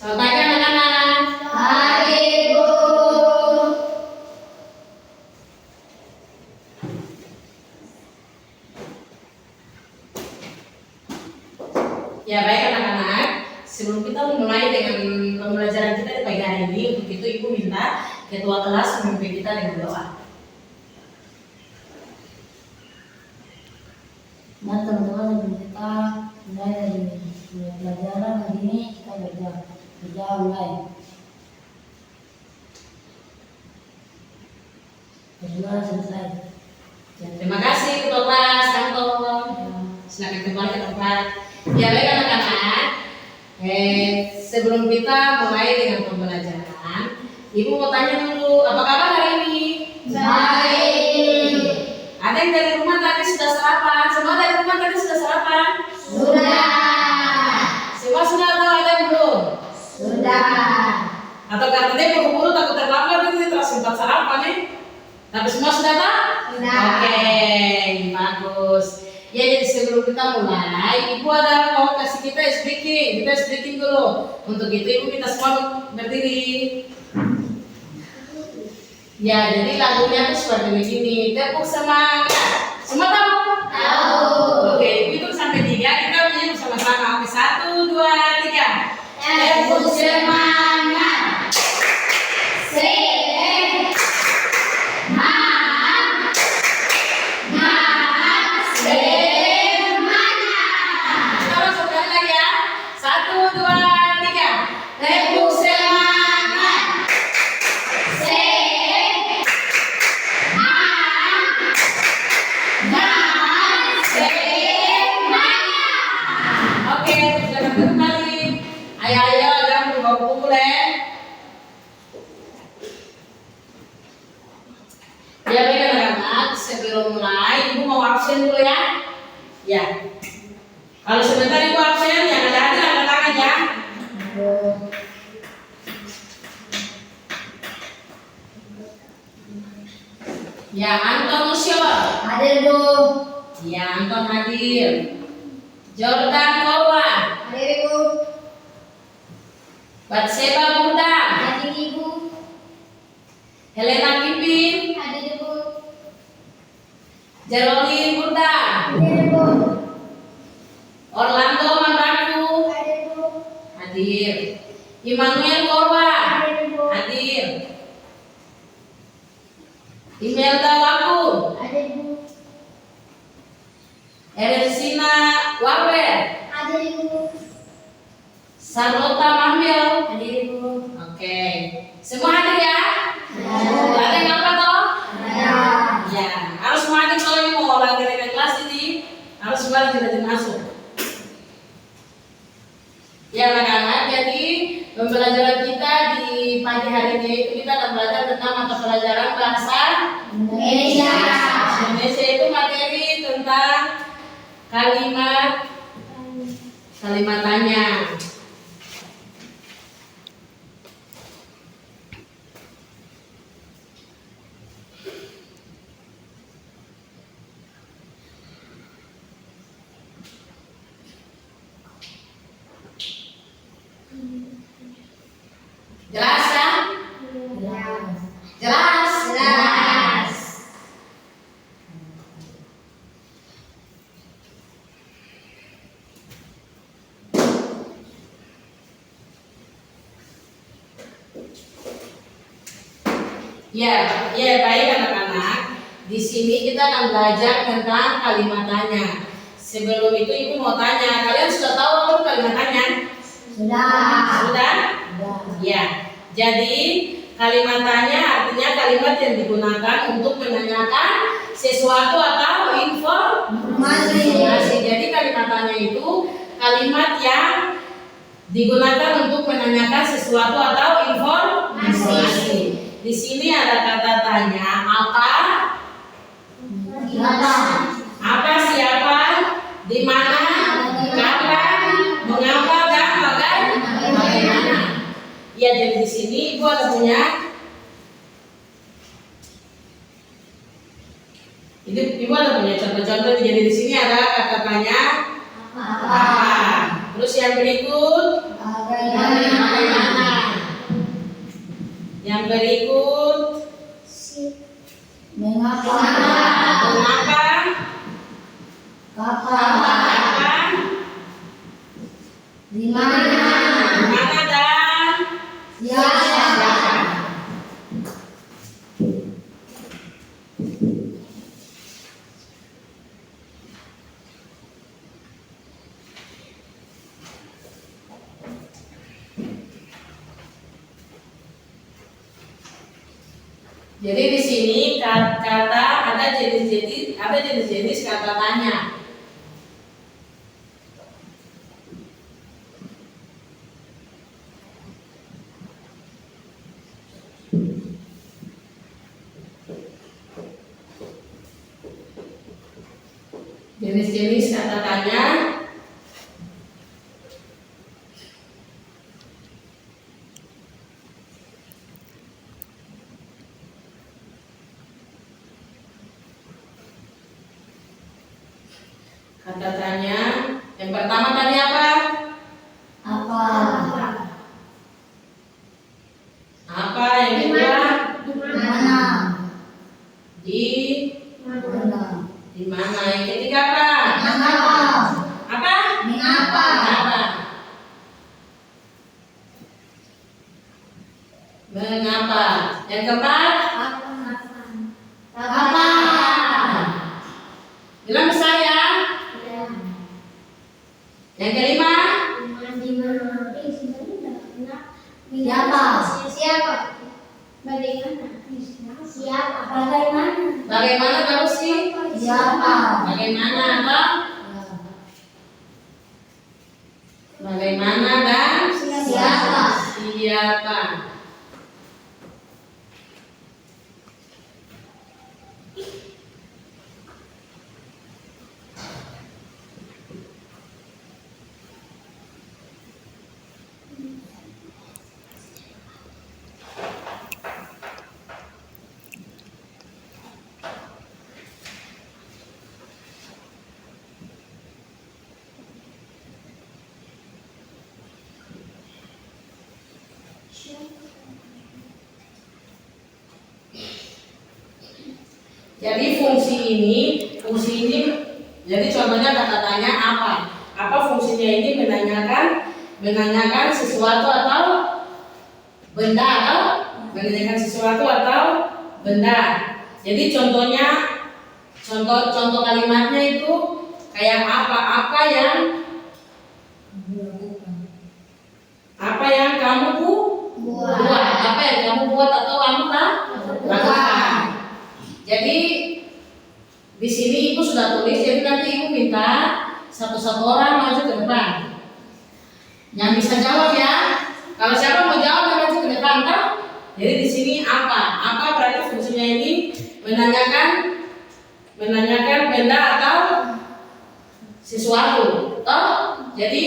Selamat pagi anak-anak. Pagi, Ibu. Ya baik anak-anak, sebelum kita memulai dengan pembelajaran kita di pagi hari ini, untuk itu Ibu minta ketua kelas memimpin kita dengan doa. Nah teman-teman, sebelum kita mulai dari pelajaran hari ini, kita kerja mulai. Kedua selesai. Terima kasih ketua kelas Anton. Silakan kembali ke tempat. Ya baik anak-anak, sebelum kita mulai dengan pembelajaran, Ibu mau tanya dulu, apa kabar hari ini? Baik. Ada yang dari rumah tadi sudah sarapan? Semua dari rumah tadi sudah sarapan? Sudah. Semua sudah tahu, ada yang belum? Sudah. Atau karena dia buru-buru takut terlambat nanti terus sempat sarapan nih? Tapi semua sudah tahu? Sudah. Oke, bagus. Ya jadi sebelum kita mulai, Ibu ada mau kasih kita speaking. Kita speaking dulu. Untuk itu Ibu minta semua berdiri. Ya jadi lagunya tuh seperti begini. Tepuk semangat. Semua tahu? Tahu. Oke, Ibu hitung sampai 3. Kita nyanyi bersama-sama. Oke, 1, 2, 3. Tepuk semangat. Semangat. Kita langsung sekali lagi ya. 1, 2, 3. Tepuk semangat. Oke, silakan kembali. Ayo, jangan berbawa pukul ya. Ya baik anak-anak, sebelum mulai, Ibu mau absen dulu ya. Ya. Kalau sebentar Ibu absen, yang ada angkat tangan ya. Ya, Anton Musyo. Hadir, Bu. Ya, Anton hadir. Jordan Korwa. Hadir, Ibu. Batseba Bundang. Hadir, Ibu. Helena Kipin. Hadir, Ibu. Jerolin Bundang. Hadir, Ibu. Orlando Mandaku. Hadir, Ibu. Hadir. Immanuel Korwa. Hadir, Ibu. Hadir. Imelda Waku. Hadir, Ibu. Eresina Wawer. Hadir, Ibu. Sarota Mahmil. Hadir, Ibu. Oke. Semua hadir ya? Ada. Ada yang apa toh? Ada. Ya, harus semua hadir kalau ini mau lagi dengan kelas ini. Harus semua tidak masuk. Ya anak-anak, jadi pembelajaran kita di pagi hari ini itu kita akan belajar tentang mata pelajaran bahasa Indonesia. Indonesia itu materi tentang kalimat tanya. Jelas ya? Jelas. Jelas? Jelas. Ya baik anak-anak. Di sini kita akan belajar tentang kalimat tanya. Sebelum itu Ibu mau tanya, kalian sudah tahu apa itu kalimat tanya? Sudah. Sudah? Sudah. Ya. Jadi kalimat tanya artinya kalimat yang digunakan untuk menanyakan sesuatu atau informasi. Jadi kalimat tanya itu kalimat yang digunakan untuk menanyakan sesuatu atau informasi. Di sini ada kata tanya apa, Gimana? apa, siapa, di mana, kapan, mengapa, dan bagaimana. Ya jadi di sini Ibu ada punya. Ibu ada punya contoh-contoh. Jadi di sini ada kata tanya apa. Terus yang berikut bagaimana? Yang berikut mengapa, mengapa? kapan, Kapan? di mana, Di mana dan siapa. siapa? Jadi di sini kata ada jenis-jenis kata tanya. Jenis-jenis kata tanya. Kata tanya. Yang pertama tadi apa? Apa, Apa? Yang kedua? di mana, Di mana, di mana? Yang ketiga apa? mengapa, Apa? mengapa, Apa? Mengapa? Yang keempat? kapan, Bilang saya. Yang kelima? Bagaimana baru sih? siapa, Bagaimana apa? Bagaimana dan Siapa? Siapa? Jadi fungsi ini, jadi contohnya kata tanya apa? Apa fungsinya ini menanyakan sesuatu atau benda atau menanyakan sesuatu atau benda. Jadi contoh kalimatnya itu kayak apa? Apa yang kamu buat? Apa yang kamu buat atau kamu lakukan? Jadi di sini ibu sudah tulis, jadi nanti ibu minta satu-satu orang maju ke depan. Yang bisa jawab ya. Kalau siapa mau jawab dia maju ke depan kan? Jadi di sini apa? Apa berarti fungsinya ini menanyakan benda atau sesuatu. Toh? Jadi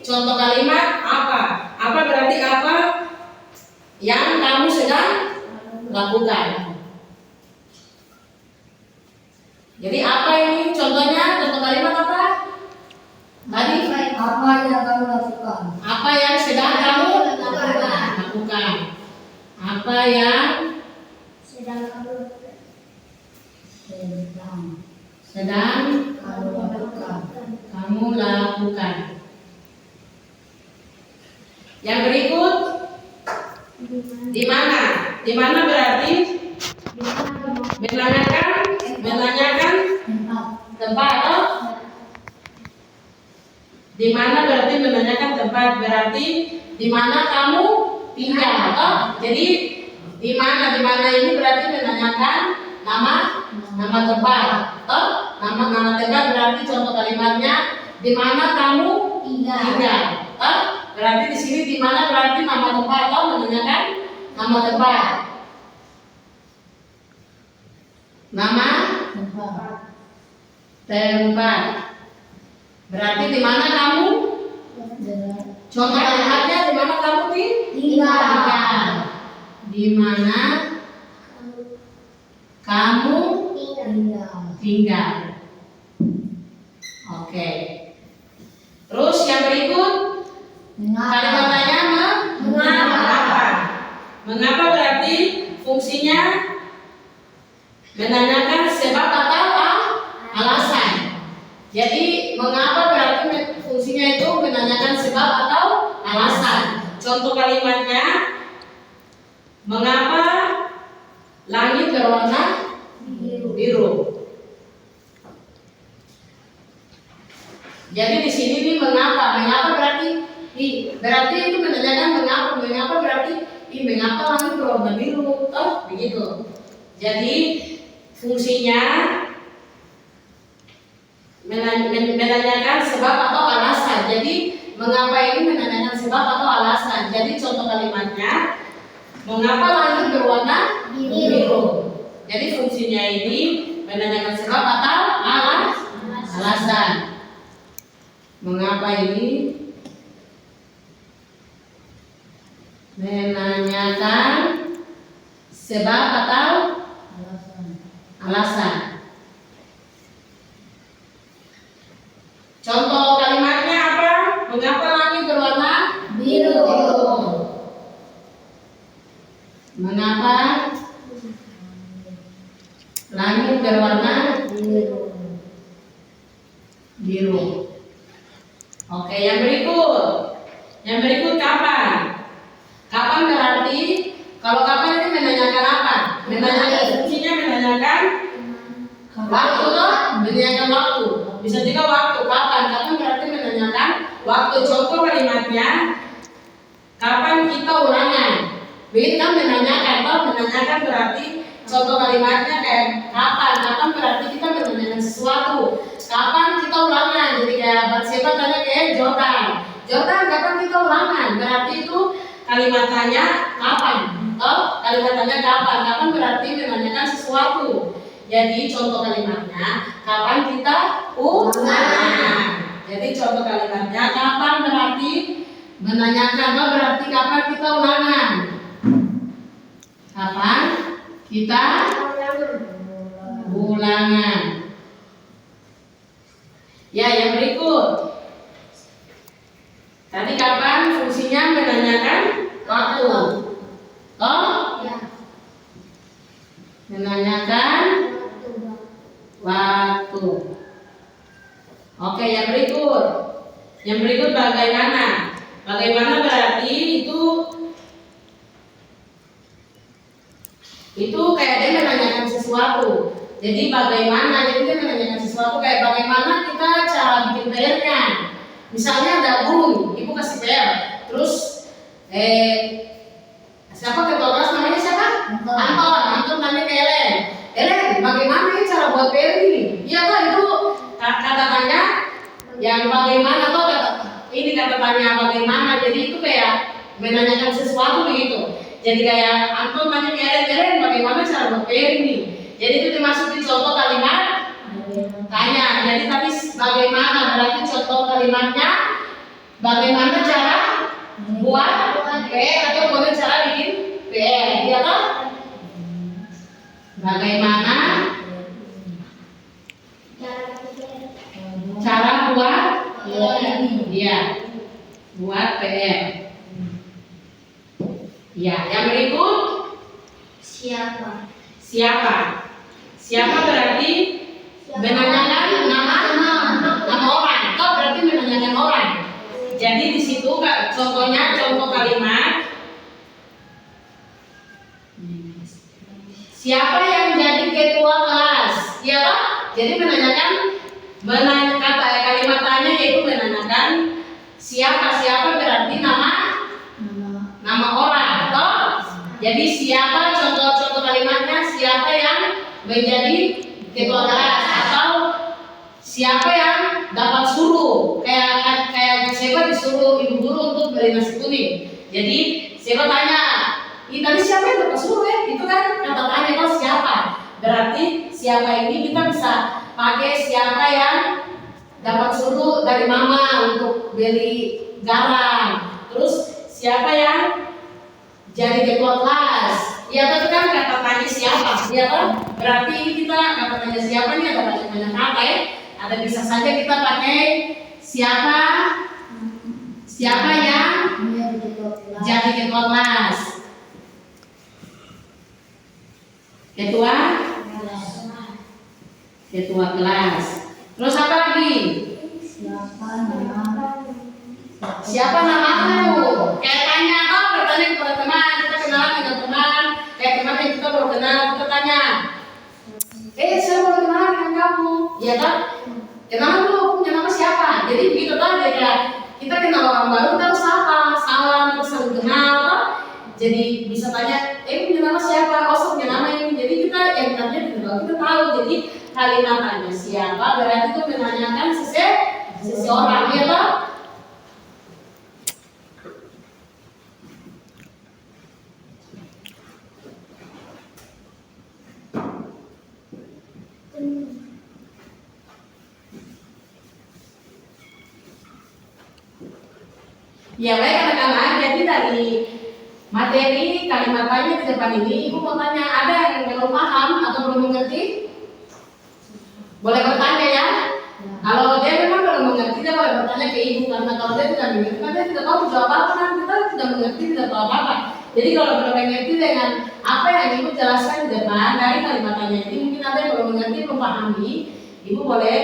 contoh kalimat apa? Apa berarti apa yang kamu sedang lakukan? Jadi apa ini contohnya? Contoh kalimat apa? Tadi apa yang kamu lakukan, apa yang sedang kamu lakukan? Apa yang sedang kamu lakukan? Yang berikut di mana? Di mana berarti menanyakan tempat atau di mana berarti menanyakan tempat, berarti di mana kamu tinggal atau jadi di mana ini berarti menanyakan nama tempat atau nama tempat berarti contoh kalimatnya di mana kamu tinggal atau berarti di sini di mana berarti nama tempat atau menanyakan nama tempat. Nama tempat. Berarti di mana kamu? Contoh kalimatnya di mana kamu tinggal? Di mana kamu tinggal? Oke. Terus yang berikut Kalimat tanya mengapa? Mengapa berarti fungsinya menanyakan sebab atau alasan. Jadi mengapa berarti fungsinya itu menanyakan sebab atau alasan. Contoh kalimatnya, mengapa langit berwarna biru? Jadi di sini nih mengapa berarti itu menanyakan mengapa berarti mengapa langit berwarna biru, toh begitu. Jadi fungsinya menanyakan sebab atau alasan. Jadi mengapa ini menanyakan sebab atau alasan. Jadi contoh kalimatnya, mengapa langit berwarna biru? Jadi fungsinya ini menanyakan sebab atau alasan. Mengapa ini menanyakan sebab atau alasan. Contoh kalimatnya apa? Mengapa langit berwarna Biru. Mengapa langit berwarna biru? Oke, yang berikut kapan? Kapan berarti, kalau kapan ini menanyakan apa? Menanyakan fungsinya menanyakan waktu toh? Menanyakan waktu. Bisa juga waktu. Kapan berarti menanyakan waktu. Contoh kalimatnya, kapan kita ulangan? Begitu kan menanyakan toh? Menanyakan berarti contoh kalimatnya kayak kapan berarti kita menanyakan sesuatu. Kapan kita ulangan? Jadi kayak Bathsheba tanya kayak Jordan, kapan kita ulangan? Berarti itu kalimat tanya kapan? Toh kalimat tanya kapan berarti menanyakan sesuatu. Jadi contoh kalimatnya, kapan kita ulangan? Jadi contoh kalimatnya, kapan berarti menanyakan, berarti kapan kita ulangan? Kapan kita ulangan? Ya, yang berikut. Tadi kapan fungsinya menanyakan waktu. Toh? Ya. Menanyakan waktu. Oke, yang berikut. Yang berikut bagaimana? Bagaimana berarti itu kayak dia menanyakan sesuatu. Jadi bagaimana? Jadi dia menanyakan sesuatu kayak bagaimana kita cara bikin PR-nya. Misalnya ada guru, ibu kasih PR, terus siapa ketua kelas namanya siapa? Anton nanya ke Ellen, bagaimana ini cara buat PR ini? Iya kok itu kata tanya yang bagaimana toh ini kata tanya bagaimana. Jadi itu kayak menanyakan sesuatu begitu. Jadi kayak Anton nanya ke Ellen, bagaimana cara buat PR ini? Jadi itu dimasukin contoh kalimat tanya. Jadi tadi bagaimana berarti contoh kalimatnya bagaimana cara buat PR atau bagaimana cara bikin PR, iya toh? Bagaimana cara buat iya buat PR. Ya, yang berikut siapa berarti menanyakan nama orang. Kau berarti menanyakan orang. Jadi di situ contohnya contoh kalimat siapa yang jadi ketua kelas, ya toh? Jadi menanyakan kata kalimat tanya yaitu menanyakan siapa berarti nama orang, toh? Jadi siapa contoh kalimatnya siapa yang menjadi ketua kelas atau siapa yang dapat suruh kayak siapa disuruh ibu guru untuk beli nasi kuning. Jadi siapa tanya, ini tadi siapa yang dapat suruh ya? Itu kan kata tanya kok siapa? Berarti siapa ini kita bisa pakai siapa yang dapat suruh dari mama untuk beli garam. Terus siapa yang jadi ketua kelas? Ya itu kan kata tanya siapa? Ya kan? Berarti ini kita kata tanya siapa nih ada banyak kata ya. Ada bisa saja kita pakai siapa Siapa yang jadi ketua kelas? Ketua kelas. Terus apa lagi? Siapa namamu? Kayak tanya, bertanya kepada teman, kita kenalan dengan teman. Kayak teman yang kita baru kenal, kita tanya, saya baru kenalan dengan kamu, ya kan? Kenalan dulu, punya nama siapa? Jadi begitu tadi ya, kita kenal orang baru, kita harus sapa, salam, kita saling kenal, kan? Jadi bisa tanya, punya nama siapa? Oh, punya nama ini. Jadi kita yang tanya kita tahu. Jadi kalimat tanya siapa berarti itu menanyakan seseorang, ya kan? Ya baik anak-anak, jadi dari materi kalimat tanya di depan ini, Ibu mau tanya, ada yang belum paham atau belum mengerti? Boleh bertanya ya? Kalau dia memang belum mengerti, dia boleh bertanya ke Ibu, karena kalau dia tidak mengerti, dia tidak tahu jawab apa, kan kita tidak mengerti, tidak tahu apa-apa. Jadi kalau belum mengerti dengan apa yang Ibu jelaskan di depan dari kalimat tanya ini, mungkin ada yang belum mengerti, belum pahami, Ibu boleh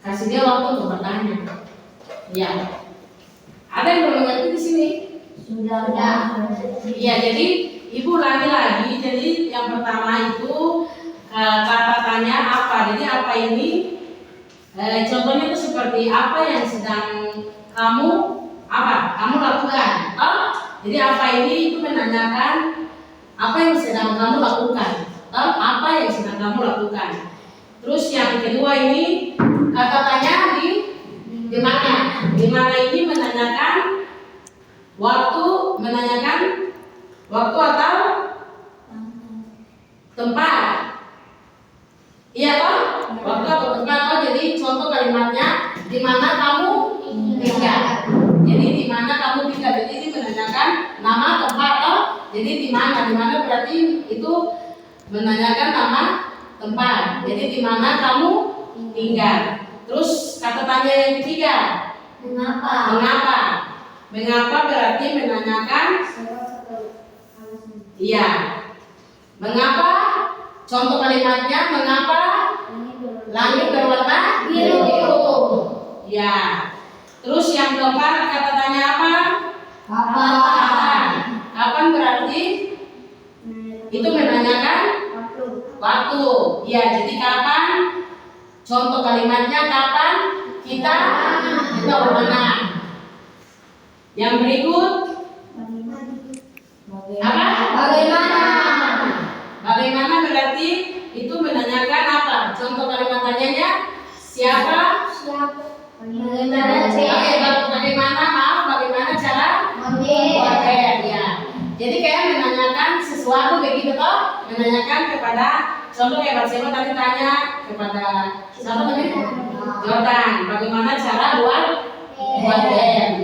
kasih dia waktu untuk bertanya. Ya. Ada yang belum mengerti di sini? Sudah. Iya, jadi Ibu ulangi lagi. Jadi yang pertama itu kata tanya apa. Jadi apa ini? Contohnya itu seperti apa yang sedang kamu lakukan. Jadi apa ini itu menanyakan apa yang sedang kamu lakukan. Apa yang sedang kamu lakukan. Terus yang kedua ini kata tanya di mana? Di mana ini menanyakan waktu atau tempat. Iya kan? Waktu atau tempat. Jadi contoh kalimatnya di mana kamu tinggal. Jadi di mana kamu tinggal. Jadi ini menanyakan nama tempat. Jadi di mana? Di mana berarti itu menanyakan nama tempat. Jadi di mana kamu tinggal. Terus kata tanya yang ketiga, mengapa? Mengapa berarti menanyakan? Iya. Mengapa? Contoh kalimatnya, mengapa langit berwarna biru? Ya. Terus yang keempat kata tanya apa? Kapan? Kapan berarti itu menanyakan waktu. Ya, jadi kapan? Contoh kalimatnya kapan kita berbenah. Yang berikut apa? Bagaimana berarti itu menanyakan apa? Contoh kalimat tanyanya siapa? Bagaimana cara membuat ya. Jadi kayak menanyakan sesuatu begitu toh? Menanyakan kepada contoh kayak siapa tadi tanya kepada siapa tadi? Jordan. Bagaimana cara buat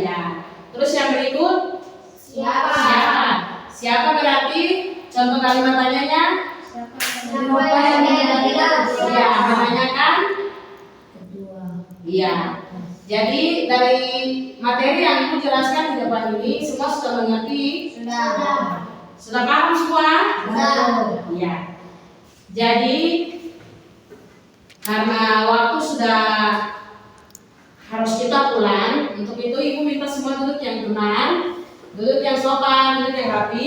ya. Terus yang berikut siapa berarti contoh kalimat tanyanya? Ya, menanyakan Kedua. Iya. Jadi dari materi yang Ibu jelaskan di depan ini semua sudah mengerti? Sudah paham semua? Iya. Jadi karena waktu sudah harus kita pulang, untuk itu Ibu minta semua duduk yang tenang, duduk yang sopan, duduk yang rapi,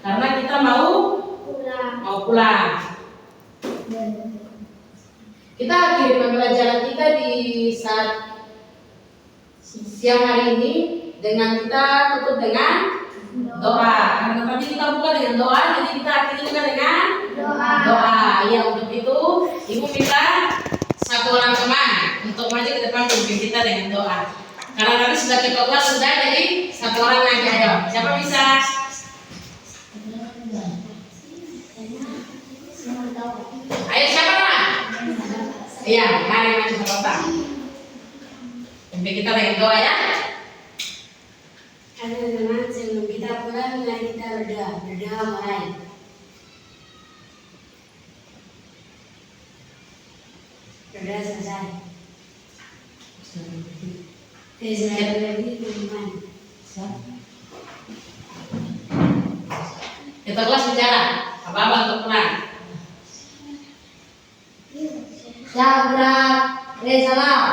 karena kita mau pulang. Kita akhiri pembelajaran kita di saat siang hari ini dengan kita tutup dengan doa. Karena tadi kita buka dengan doa, jadi kita akhiri juga dengan doa. Ya, untuk itu Ibu minta satu orang teman untuk maju ke depan pimpin kita dengan doa. Karena tadi sudah kita buat sudah, jadi satu orang lagi ayo. Siapa bisa? Ayo siapa lah? Iya, mari maju ke depan. Pimpin kita dengan doa ya. Teman-teman, sebelum kita pulang, mari kita berdoa mulai. Berdoa selesai. lagi teman. Kita kelas bicara. Apa untuk peran? Sabrak, Resalam.